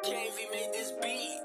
KV made this beat.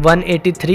183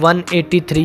183